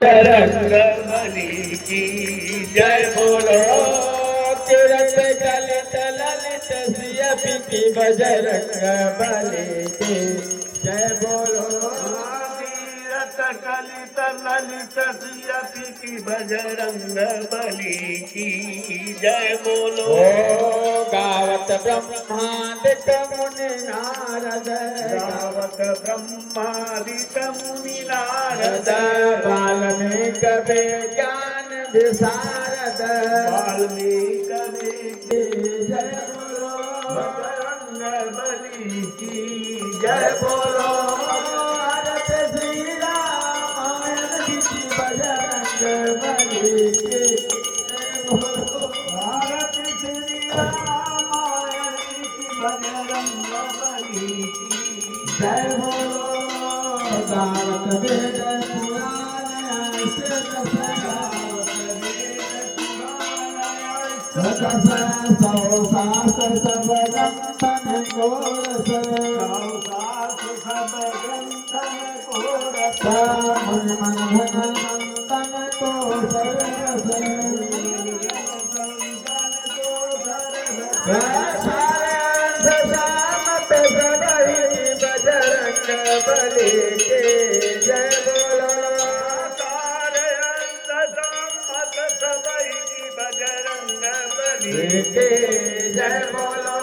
रंगमणि की जय बोलो। तीरथ कलित ललित सियपि की बजरंग बली की जय बोलो। तीरथ कलित ललित सियपि की बजरंग बली की जय बोलो। गावत ब्रह्मादिक मुनि नारद गावत ब्रह्मादिक मुनि नारद वाल्मीक ज्ञान विशारद वाल्मीक जय बोलो। बजरंग बली की जय बोलो। भारत श्री रामायण की बजरंग बली की जय बोलो। भारत श्री रामायण की बजरंग बली की जय बोलो। गावत वेद पुराण सौ सास सब ग्रंथन कोरस सब ग्रंथन कोरस मन मन धन मंथन को सरस बजरंग बली के जय बोलो। बजरंग बली के जय बोलो।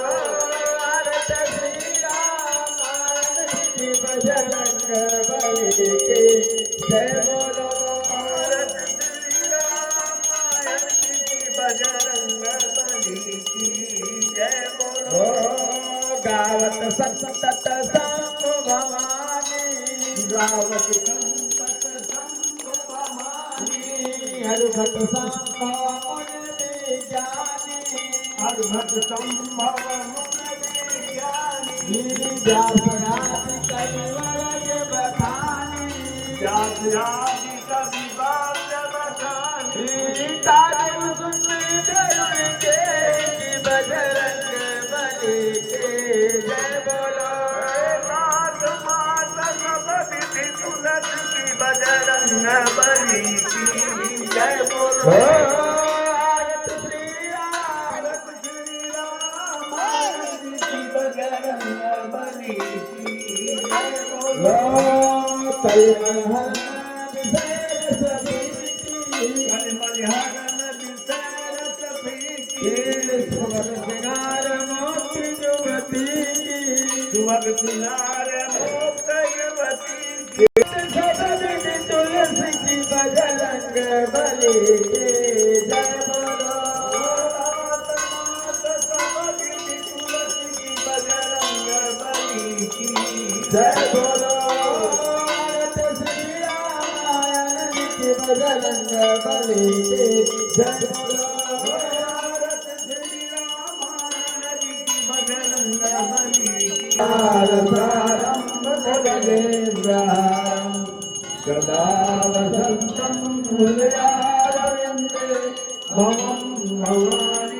भारत श्री रामायण की बजरंग बली के जय बोलो। भारत श्री रामायण की बजरंग बली की जय बोलो। गावत संतत संग भवानी गावत संतत संग भवानी हरभट संभव मुनि विज्ञानी हरभट संभव मुनि विज्ञानी व्यासराज कविवर बखानी व्यासराज कवि बात बखानी तारीफ सुन जरूर के बजरंग बली के जय बोलो। नाथ मात सब विधि तुलसी की बजरंग बली की जय बोलो। भारत श्री राम की बजरंग बली की जय बोलो। कलमल सुभग सुनार मोक्ष युवती तुलसी की बजरंग बली के जय बोलो। तुलसी की बजरंग बली की जय बोलो। भारत श्री रामायण की बजरंग बली के जय बोलो। भारत श्री रामायण की बजरंग बली प्रारंभ भजनेन्द्रहारं सदा वसन्तं हृदयारविन्दे भवं भवानि